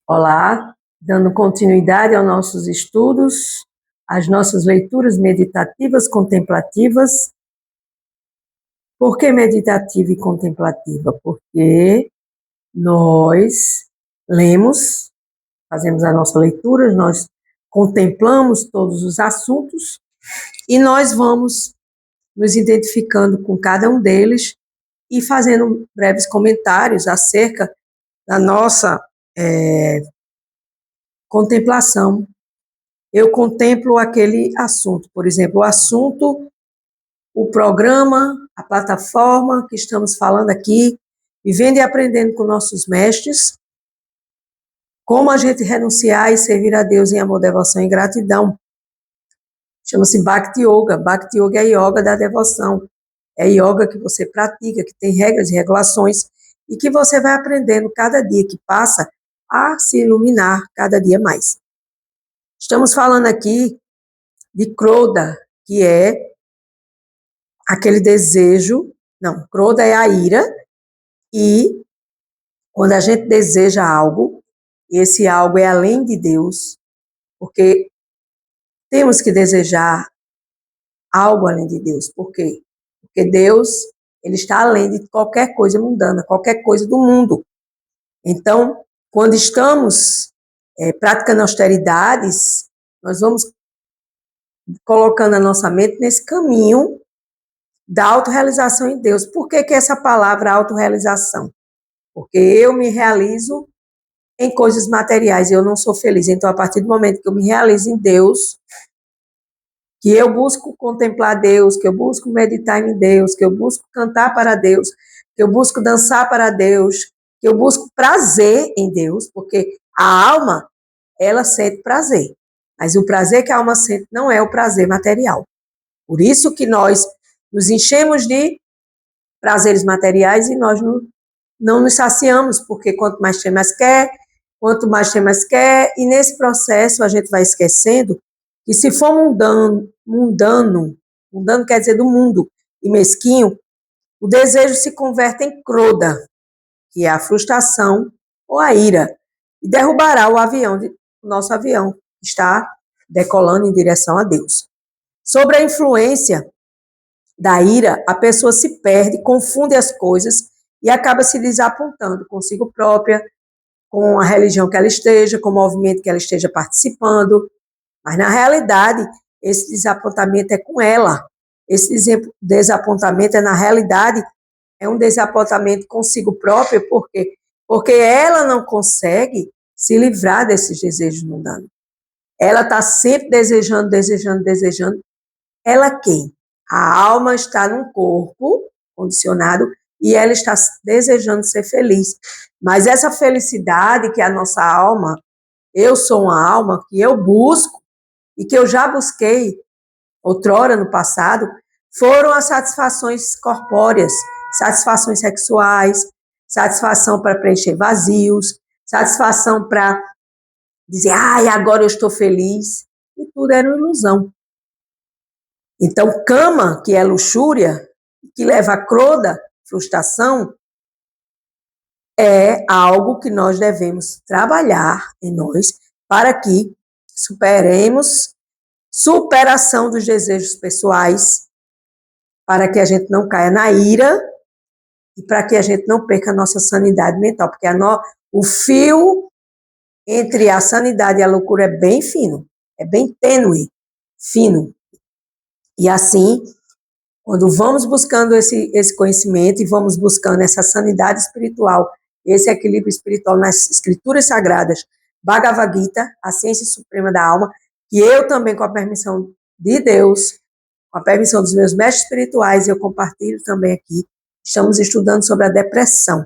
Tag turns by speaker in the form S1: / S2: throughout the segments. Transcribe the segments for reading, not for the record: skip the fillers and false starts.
S1: Olá, dando continuidade aos nossos estudos, às nossas leituras meditativas, contemplativas. Por que meditativa e contemplativa? Porque nós lemos, fazemos a nossa leitura, nós contemplamos todos os assuntos e nós vamos nos identificando com cada um deles e fazendo breves comentários acerca da nossa contemplação. Eu contemplo aquele assunto, por exemplo, o assunto, o programa, a plataforma que estamos falando aqui, vivendo e aprendendo com nossos mestres, como a gente renunciar e servir a Deus em amor, devoção e gratidão. Chama-se Bhakti Yoga. Bhakti Yoga é a yoga da devoção. É a yoga que você pratica, que tem regras e regulações, e que você vai aprendendo cada dia que passa a se iluminar cada dia mais. Estamos falando aqui de Krodha, que é aquele desejo, não, Krodha é a ira, e quando a gente deseja algo, e esse algo é além de Deus, porque temos que desejar algo além de Deus. Por quê? Porque Deus, ele está além de qualquer coisa mundana, qualquer coisa do mundo. Então, quando estamos praticando austeridades, nós vamos colocando a nossa mente nesse caminho da autorrealização em Deus. Por que essa palavra autorrealização? Porque eu me realizo em coisas materiais e eu não sou feliz. Então, a partir do momento que eu me realizo em Deus, que eu busco contemplar Deus, que eu busco meditar em Deus, que eu busco cantar para Deus, que eu busco dançar para Deus, que eu busco prazer em Deus, porque a alma, ela sente prazer. Mas o prazer que a alma sente não é o prazer material. Por isso que nós nos enchemos de prazeres materiais e nós não nos saciamos, porque quanto mais tem, mais quer, quanto mais tem, mais quer, e nesse processo a gente vai esquecendo que se for mundano quer dizer do mundo, e mesquinho, o desejo se converte em Krodha, que é a frustração ou a ira, e derrubará o nosso avião, que está decolando em direção a Deus. Sobre a influência da ira, a pessoa se perde, confunde as coisas e acaba se desapontando consigo própria, com a religião que ela esteja, com o movimento que ela esteja participando. Mas, na realidade, esse desapontamento é com ela. Esse desapontamento, na realidade, é um desapontamento consigo própria, por quê? Porque ela não consegue se livrar desses desejos mundanos. Ela está sempre desejando. Ela quem? A alma está num corpo condicionado e ela está desejando ser feliz. Mas essa felicidade que a nossa alma, eu sou uma alma que eu busco e que eu já busquei outrora no passado, foram as satisfações corpóreas, satisfações sexuais, satisfação para preencher vazios, satisfação para dizer, agora eu estou feliz. E tudo era uma ilusão. Então, Kama, que é luxúria, que leva a Krodha, frustração, é algo que nós devemos trabalhar em nós para que superemos superação dos desejos pessoais, para que a gente não caia na ira e para que a gente não perca a nossa sanidade mental, porque o fio entre a sanidade e a loucura é bem fino, é bem tênue, fino. E assim, quando vamos buscando esse conhecimento e vamos buscando essa sanidade espiritual, esse equilíbrio espiritual nas escrituras sagradas, Bhagavad Gita, a ciência suprema da alma, que eu também, com a permissão de Deus, com a permissão dos meus mestres espirituais, eu compartilho também aqui, estamos estudando sobre a depressão.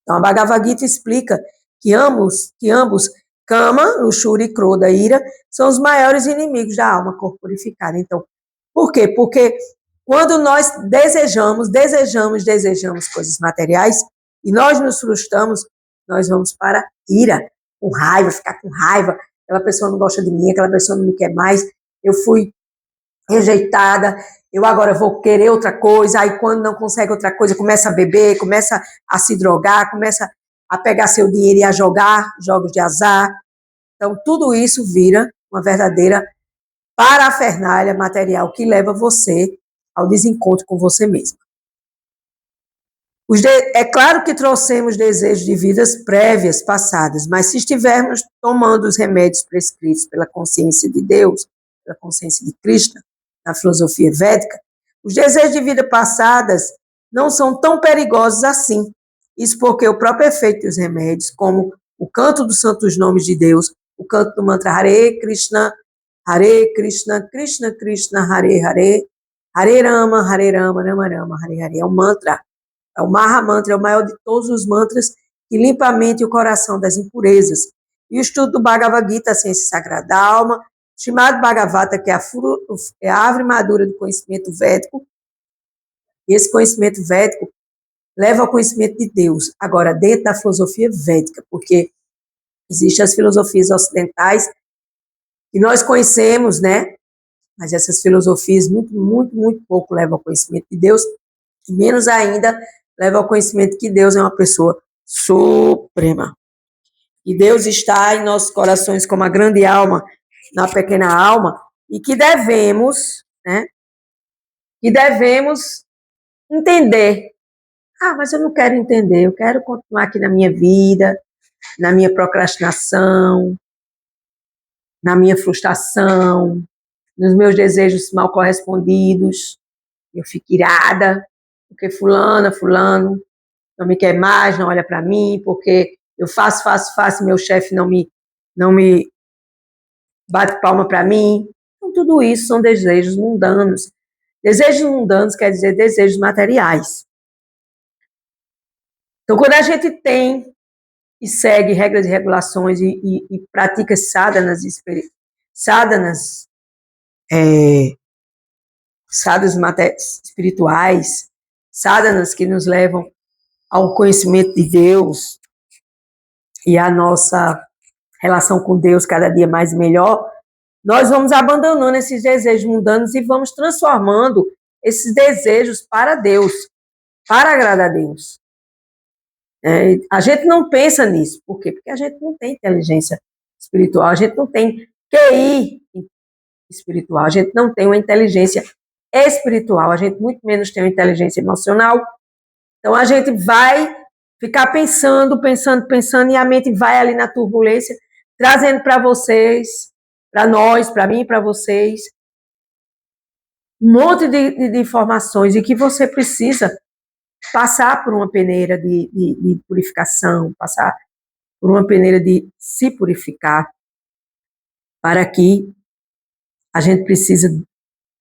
S1: Então, a Bhagavad Gita explica que ambos, Kama, luxúria e Krodha, ira, são os maiores inimigos da alma corporificada. Então, por quê? Porque quando nós desejamos coisas materiais e nós nos frustramos, nós vamos para ira, com raiva, ficar com raiva, aquela pessoa não gosta de mim, aquela pessoa não me quer mais, eu fui rejeitada, eu agora vou querer outra coisa, aí quando não consegue outra coisa, começa a beber, começa a se drogar, começa a pegar seu dinheiro e a jogar jogos de azar. Então, tudo isso vira uma verdadeira parafernália material que leva você ao desencontro com você mesmo. É claro que trouxemos desejos de vidas prévias, passadas, mas se estivermos tomando os remédios prescritos pela consciência de Deus, pela consciência de Krishna, na filosofia védica, os desejos de vidas passadas não são tão perigosos assim. Isso porque o próprio efeito dos remédios, como o canto dos santos nomes de Deus, o canto do mantra Hare Krishna, Krishna Krishna, Hare Hare, Hare Rama, Rama Rama, Hare Hare, é um mantra. É o Maha Mantra, é o maior de todos os mantras que limpa a mente e o coração das impurezas. E o estudo do Bhagavad Gita, a ciência sagrada da alma, chamado Bhagavata, que é a árvore madura do conhecimento védico, e esse conhecimento védico leva ao conhecimento de Deus. Agora, dentro da filosofia védica, porque existem as filosofias ocidentais que nós conhecemos, né? Mas essas filosofias muito pouco levam ao conhecimento de Deus, e menos ainda leva ao conhecimento que Deus é uma pessoa suprema. E Deus está em nossos corações como a grande alma, na pequena alma, e que devemos, né? Que devemos entender. Ah, mas eu não quero entender, eu quero continuar aqui na minha vida, na minha procrastinação, na minha frustração, nos meus desejos mal correspondidos. Eu fico irada, porque fulano não me quer mais, não olha para mim, porque eu faço, meu chefe não me bate palma para mim. Então, tudo isso são desejos mundanos. Desejos mundanos quer dizer desejos materiais. Então, quando a gente tem e segue regras e regulações e pratica sadhanas espirituais, sadhanas que nos levam ao conhecimento de Deus e a nossa relação com Deus cada dia mais e melhor, nós vamos abandonando esses desejos mundanos e vamos transformando esses desejos para Deus, para agradar a Deus. A gente não pensa nisso. Por quê? Porque a gente não tem inteligência espiritual, a gente não tem QI espiritual, a gente não tem uma inteligência espiritual, a gente muito menos tem uma inteligência emocional. Então, a gente vai ficar pensando, e a mente vai ali na turbulência, trazendo para vocês, para nós, para mim, para vocês, um monte de informações e que você precisa passar por uma peneira de purificação, passar por uma peneira de se purificar, para que a gente precisa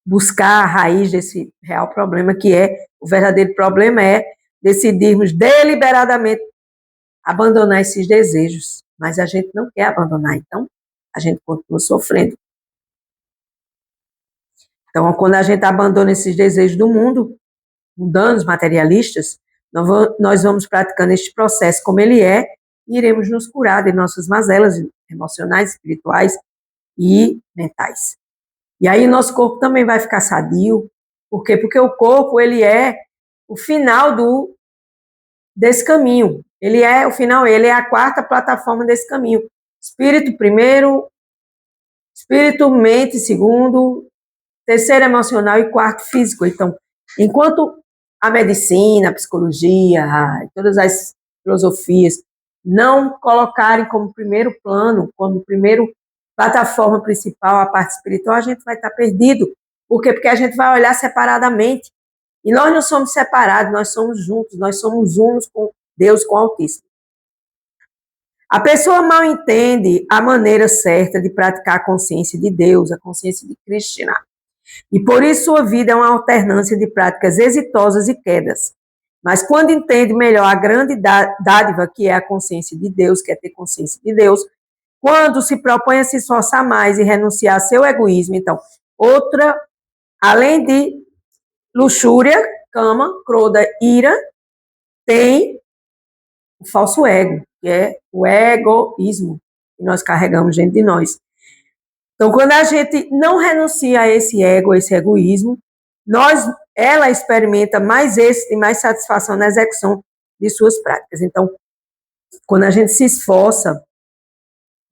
S1: buscar a raiz desse real problema, que é, o verdadeiro problema é decidirmos deliberadamente abandonar esses desejos, mas a gente não quer abandonar, então a gente continua sofrendo. Então, quando a gente abandona esses desejos do mundo, mundanos, materialistas, nós vamos praticando este processo como ele é, e iremos nos curar de nossas mazelas emocionais, espirituais e mentais. E aí o nosso corpo também vai ficar sadio. Por quê? Porque o corpo, ele é o final desse caminho. Ele é o final, ele é a quarta plataforma desse caminho. Espírito primeiro, espírito, mente segundo, terceiro emocional e quarto físico. Então, enquanto a medicina, a psicologia, todas as filosofias não colocarem como primeiro plano, como primeiro plataforma principal a parte espiritual, a gente vai estar perdido. Por quê? Porque a gente vai olhar separadamente. E nós não somos separados, nós somos juntos, nós somos unos com Deus, com o Altíssimo. A pessoa mal entende a maneira certa de praticar a consciência de Deus, a consciência de Krishna. E por isso sua vida é uma alternância de práticas exitosas e quedas. Mas quando entende melhor a grande dádiva que é a consciência de Deus, que é ter consciência de Deus, quando se propõe a se esforçar mais e renunciar a seu egoísmo, então, outra, além de luxúria, cama, croda, ira, tem o falso ego, que é o egoísmo que nós carregamos dentro de nós. Então, quando a gente não renuncia a esse ego, esse egoísmo, ela experimenta mais êxito e mais satisfação na execução de suas práticas. Então, quando a gente se esforça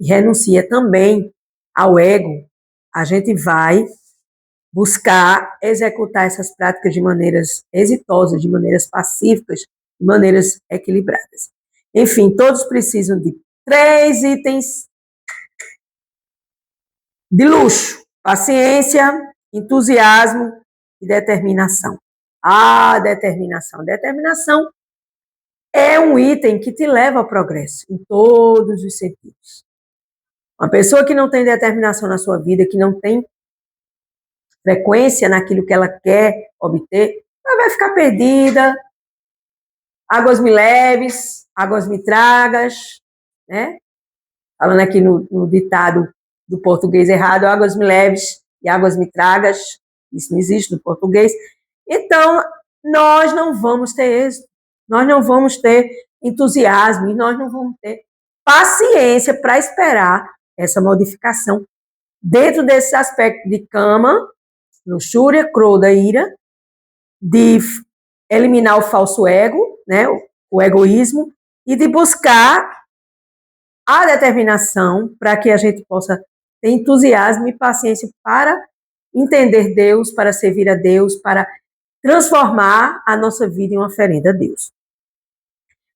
S1: e renuncia também ao ego, a gente vai buscar executar essas práticas de maneiras exitosas, de maneiras pacíficas, de maneiras equilibradas. Enfim, todos precisam de 3 itens de luxo: paciência, entusiasmo e determinação. Determinação. Determinação é um item que te leva ao progresso, em todos os sentidos. Uma pessoa que não tem determinação na sua vida, que não tem frequência naquilo que ela quer obter, ela vai ficar perdida, águas me leves, águas me tragas, né? Falando aqui no ditado do português errado, águas me leves e águas me tragas, isso não existe no português. Então, nós não vamos ter êxito, nós não vamos ter entusiasmo e nós não vamos ter paciência para esperar essa modificação dentro desse aspecto de cama, luxúria, croda, ira, de eliminar o falso ego, né, o egoísmo, e de buscar a determinação para que a gente possa ter entusiasmo e paciência para entender Deus, para servir a Deus, para transformar a nossa vida em uma oferenda a Deus.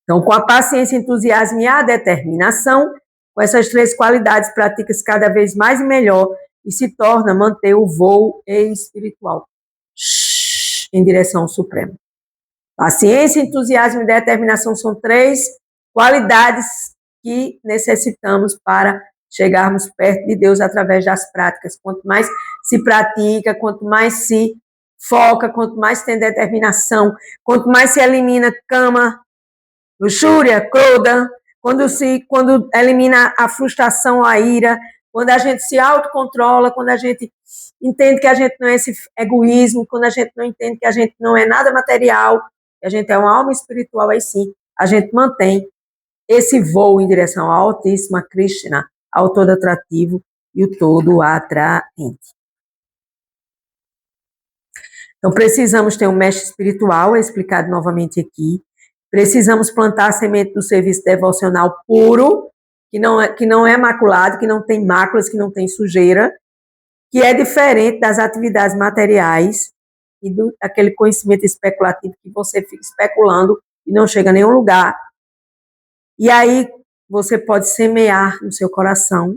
S1: Então, com a paciência, entusiasmo e a determinação, com essas 3 qualidades, pratica-se cada vez mais e melhor e se torna manter o voo espiritual em direção ao Supremo. Paciência, entusiasmo e determinação são 3 qualidades que necessitamos para chegarmos perto de Deus através das práticas. Quanto mais se pratica, quanto mais se foca, quanto mais tem determinação, quanto mais se elimina cama, luxúria, croda, quando elimina a frustração, a ira, quando a gente se autocontrola, quando a gente entende que a gente não é esse egoísmo, quando a gente não entende que a gente não é nada material, que a gente é uma alma espiritual, aí sim, a gente mantém esse voo em direção à Altíssima Krishna, ao todo atrativo e o todo atraente. Então, precisamos ter um mestre espiritual, é explicado novamente aqui. Precisamos plantar a semente do serviço devocional puro, que não é maculado, que não tem máculas, que não tem sujeira, que é diferente das atividades materiais e daquele conhecimento especulativo que você fica especulando e não chega a nenhum lugar. E aí você pode semear no seu coração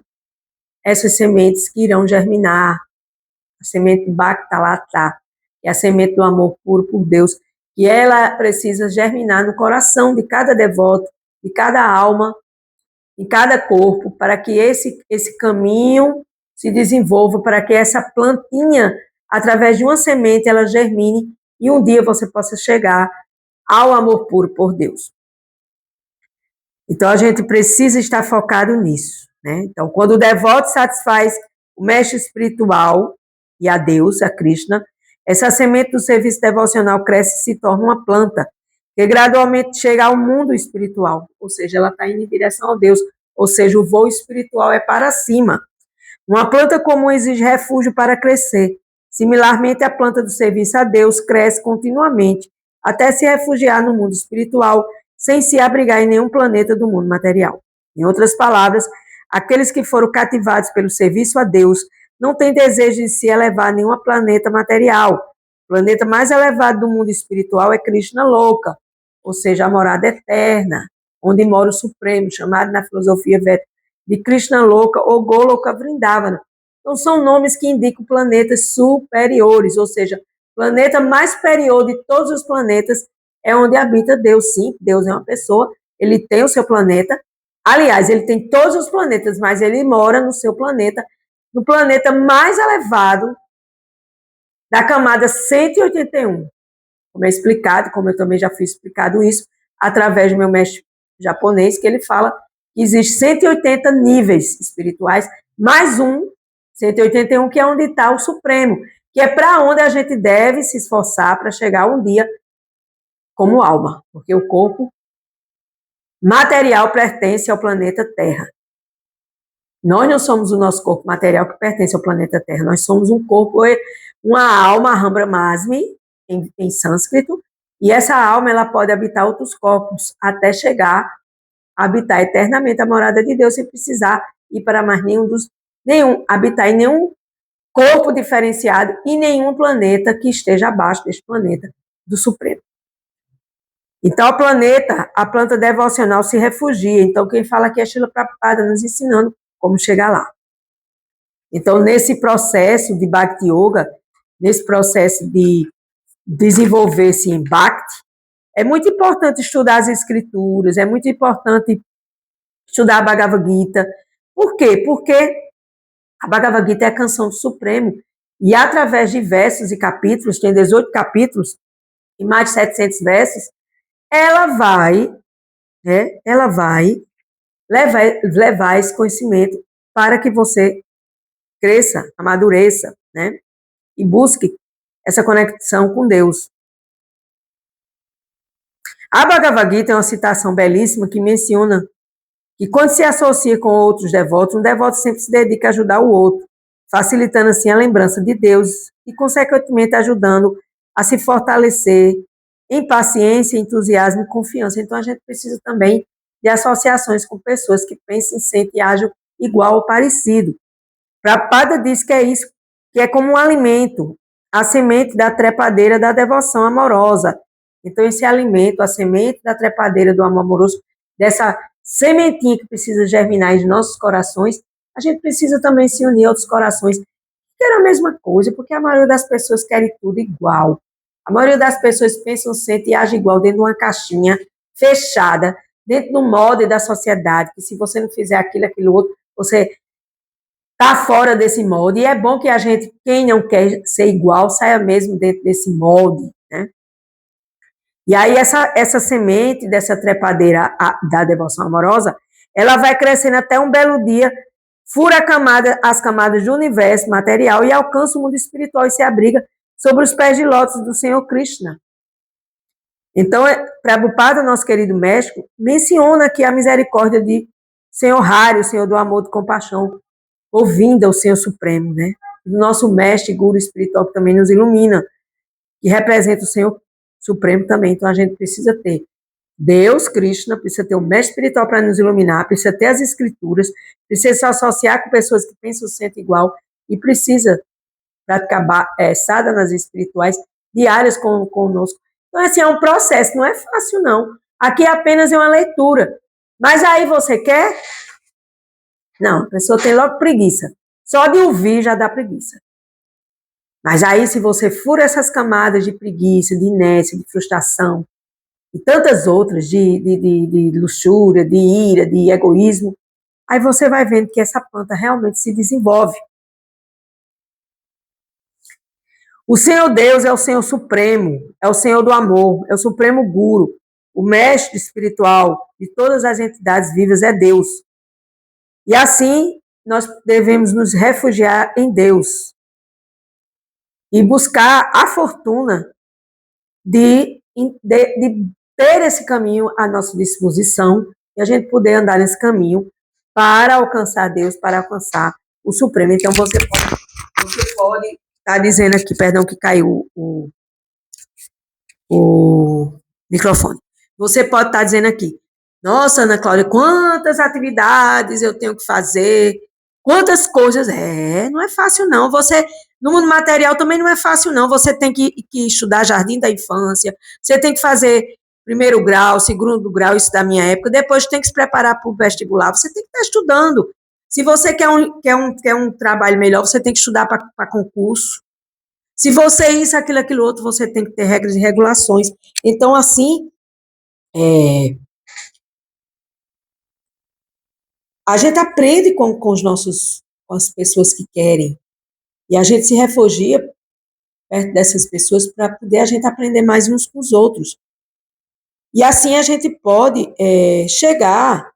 S1: essas sementes que irão germinar. A semente de Bhaktalata, que é a semente do amor puro por Deus, que ela precisa germinar no coração de cada devoto, de cada alma, em cada corpo, para que esse caminho se desenvolva, para que essa plantinha, através de uma semente, ela germine e um dia você possa chegar ao amor puro por Deus. Então, a gente precisa estar focado nisso, né? Então, quando o devoto satisfaz o mestre espiritual e a Deus, a Krishna, essa semente do serviço devocional cresce e se torna uma planta, que gradualmente chega ao mundo espiritual, ou seja, ela está indo em direção a Deus, ou seja, o voo espiritual é para cima. Uma planta comum exige refúgio para crescer. Similarmente, a planta do serviço a Deus cresce continuamente, até se refugiar no mundo espiritual, sem se abrigar em nenhum planeta do mundo material. Em outras palavras, aqueles que foram cativados pelo serviço a Deus não têm desejo de se elevar a nenhum planeta material. O planeta mais elevado do mundo espiritual é Krishna Loka, ou seja, a morada eterna, onde mora o Supremo, chamado na filosofia védica de Krishna Loka ou Goloka Vrindavana. Então, são nomes que indicam planetas superiores, ou seja, o planeta mais superior de todos os planetas é onde habita Deus. Sim, Deus é uma pessoa, ele tem o seu planeta. Aliás, ele tem todos os planetas, mas ele mora no seu planeta, no planeta mais elevado da camada 181. Como é explicado, como eu também já fui explicado isso, através do meu mestre japonês, que ele fala que existe 180 níveis espirituais, mais 181, que é onde está o Supremo, que é para onde a gente deve se esforçar para chegar um dia como alma, porque o corpo material pertence ao planeta Terra. Nós não somos o nosso corpo material que pertence ao planeta Terra, nós somos um corpo, uma alma, Aham Brahmasmi, em sânscrito, e essa alma ela pode habitar outros corpos até chegar habitar eternamente a morada de Deus sem precisar ir para mais habitar em nenhum corpo diferenciado e nenhum planeta que esteja abaixo deste planeta do Supremo. Então, a planta devocional se refugia. Então, quem fala aqui é Srila Prabhupada nos ensinando como chegar lá. Então, nesse processo de Bhakti Yoga, nesse processo de desenvolver-se em Bhakti, é muito importante estudar as escrituras, é muito importante estudar a Bhagavad Gita. Por quê? Porque a Bhagavad Gita é a canção do Supremo, e através de versos e capítulos, tem 18 capítulos e mais de 700 versos, ela vai levar esse conhecimento para que você cresça, amadureça, né? E busque essa conexão com Deus. A Bhagavad Gita é uma citação belíssima que menciona que quando se associa com outros devotos, um devoto sempre se dedica a ajudar o outro, facilitando assim a lembrança de Deus e, consequentemente, ajudando a se fortalecer em paciência, entusiasmo e confiança. Então, a gente precisa também de associações com pessoas que pensem, sentem e agem igual ou parecido. Prabhupada diz que é isso, que é como um alimento, a semente da trepadeira da devoção amorosa. Então, esse alimento, a semente da trepadeira do amor amoroso, dessa sementinha que precisa germinar em nossos corações, a gente precisa também se unir a outros corações que querem a mesma coisa, porque a maioria das pessoas querem tudo igual. A maioria das pessoas pensam, sentem e agem igual dentro de uma caixinha fechada, dentro do molde da sociedade, que se você não fizer aquilo outro, você está fora desse molde. E é bom que a gente, quem não quer ser igual, saia mesmo dentro desse molde, né? E aí essa semente dessa trepadeira da devoção amorosa, ela vai crescendo até um belo dia, fura as camadas do universo material e alcança o mundo espiritual e se abriga sobre os pés de lótus do Senhor Krishna. Então, Prabhupada, nosso querido mestre, menciona aqui a misericórdia de Senhor Hari, o Senhor do amor e compaixão, ouvindo ao Senhor Supremo, né? O nosso mestre, guru espiritual, que também nos ilumina, que representa o Senhor Supremo também. Então, a gente precisa ter Deus, Krishna, precisa ter o mestre espiritual para nos iluminar, precisa ter as escrituras, precisa se associar com pessoas que pensam e sentem igual e precisa praticar sadhanas espirituais diárias conosco. Então, assim, é um processo, não é fácil, não. Aqui apenas é uma leitura. Mas aí você quer? Não, a pessoa tem logo preguiça. Só de ouvir já dá preguiça. Mas aí, se você fura essas camadas de preguiça, de inércia, de frustração, e tantas outras, de luxúria, de ira, de egoísmo, aí você vai vendo que essa planta realmente se desenvolve. O Senhor Deus é o Senhor Supremo, é o Senhor do amor, é o Supremo Guru, o mestre espiritual de todas as entidades vivas é Deus. E assim, nós devemos nos refugiar em Deus e buscar a fortuna de ter esse caminho à nossa disposição e a gente poder andar nesse caminho para alcançar Deus, para alcançar o Supremo. Então, você pode estar dizendo aqui, perdão que caiu o microfone. Você pode estar dizendo aqui, nossa, Ana Cláudia, quantas atividades eu tenho que fazer, quantas coisas. Não é fácil, não. Você, no mundo material também não é fácil, não. Você tem que estudar jardim da infância, você tem que fazer primeiro grau, segundo grau, isso da minha época, depois tem que se preparar para o vestibular, você tem que estar estudando. Se você quer um trabalho melhor, você tem que estudar para concurso. Se você isso, aquilo outro, você tem que ter regras e regulações. Então, assim, a gente aprende com com as pessoas que querem. E a gente se refugia perto dessas pessoas para poder a gente aprender mais uns com os outros. E assim a gente pode chegar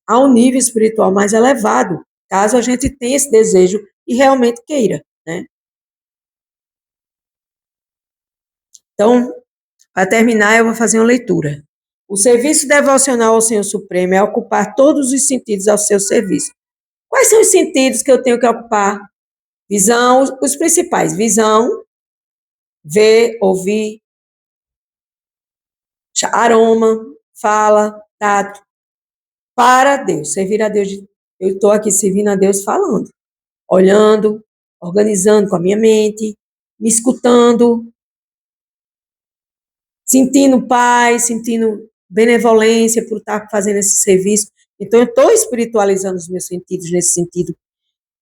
S1: a um nível espiritual mais elevado, caso a gente tenha esse desejo e realmente queira, né? Então, para terminar, eu vou fazer uma leitura. O serviço devocional ao Senhor Supremo é ocupar todos os sentidos ao seu serviço. Quais são os sentidos que eu tenho que ocupar? Visão, os principais: visão, ver, ouvir, aroma, fala, tato, para Deus, servir a Deus. Eu estou aqui servindo a Deus falando, olhando, organizando com a minha mente, me escutando, sentindo paz, sentindo benevolência por estar fazendo esse serviço. Então, eu estou espiritualizando os meus sentidos nesse sentido.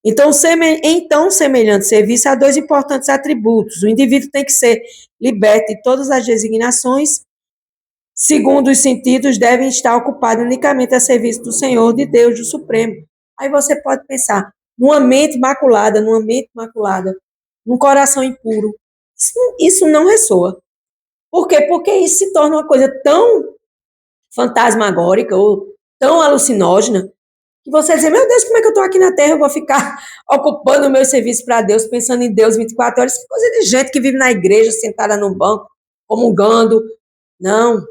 S1: Então, semelhante serviço há dois importantes atributos. O indivíduo tem que ser liberto de todas as designações, segundo os sentidos, devem estar ocupados unicamente a serviço do Senhor, de Deus, do Supremo. Aí você pode pensar, numa mente maculada, num coração impuro. Isso não ressoa. Por quê? Porque isso se torna uma coisa tão fantasmagórica ou tão alucinógena que você dizer, meu Deus, como é que eu estou aqui na Terra? Eu vou ficar ocupando o meu serviço para Deus, pensando em Deus 24 horas. Isso é coisa de gente que vive na igreja, sentada num banco, comungando. Não,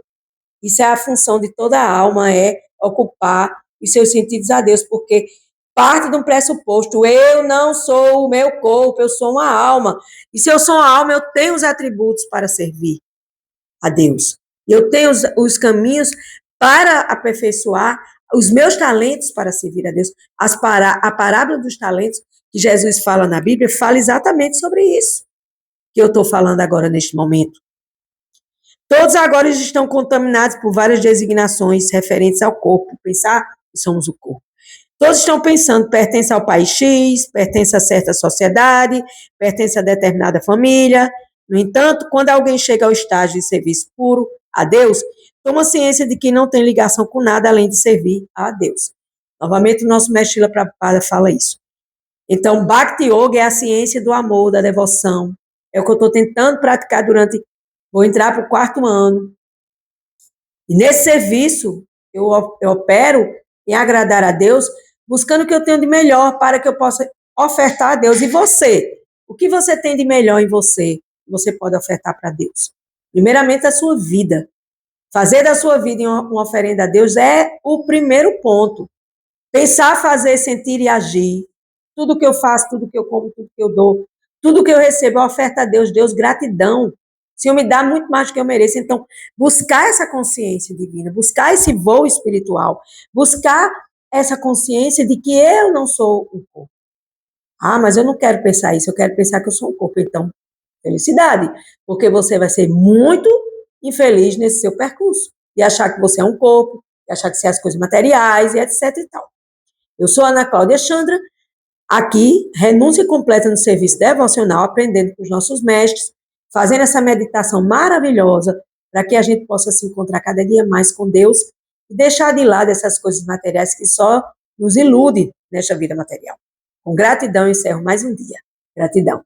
S1: isso é a função de toda a alma, é ocupar os seus sentidos a Deus, porque parte de um pressuposto, eu não sou o meu corpo, eu sou uma alma. E se eu sou uma alma, eu tenho os atributos para servir a Deus. Eu tenho os caminhos para aperfeiçoar os meus talentos para servir a Deus. A parábola dos talentos que Jesus fala na Bíblia fala exatamente sobre isso que eu estou falando agora neste momento. Todos agora estão contaminados por várias designações referentes ao corpo. Pensar que somos o corpo. Todos estão pensando, pertence ao país X, pertence a certa sociedade, pertence a determinada família. No entanto, quando alguém chega ao estágio de serviço puro a Deus, toma ciência de que não tem ligação com nada além de servir a Deus. Novamente, o nosso mestre Srila Prabhupada fala isso. Então, Bhakti Yoga é a ciência do amor, da devoção. É o que eu estou tentando praticar vou entrar para o 4º ano. E nesse serviço, eu opero em agradar a Deus, buscando o que eu tenho de melhor para que eu possa ofertar a Deus. E você? O que você tem de melhor em você? Você pode ofertar para Deus. Primeiramente, a sua vida. Fazer da sua vida uma oferenda a Deus é o primeiro ponto. Pensar, fazer, sentir e agir. Tudo que eu faço, tudo que eu como, tudo que eu dou, tudo que eu recebo, é oferta a Deus. Deus, gratidão. O Senhor me dá muito mais do que eu mereço. Então, buscar essa consciência divina, buscar esse voo espiritual, buscar essa consciência de que eu não sou um corpo. Ah, mas eu não quero pensar isso, eu quero pensar que eu sou um corpo. Então, felicidade, porque você vai ser muito infeliz nesse seu percurso, e achar que você é um corpo, e achar que você é as coisas materiais, e etc e tal. Eu sou Ana Cláudia Chandra, aqui, renúncia completa no serviço devocional, aprendendo com os nossos mestres, fazendo essa meditação maravilhosa, para que a gente possa se encontrar cada dia mais com Deus, e deixar de lado essas coisas materiais que só nos iludem nesta vida material. Com gratidão, encerro mais um dia. Gratidão.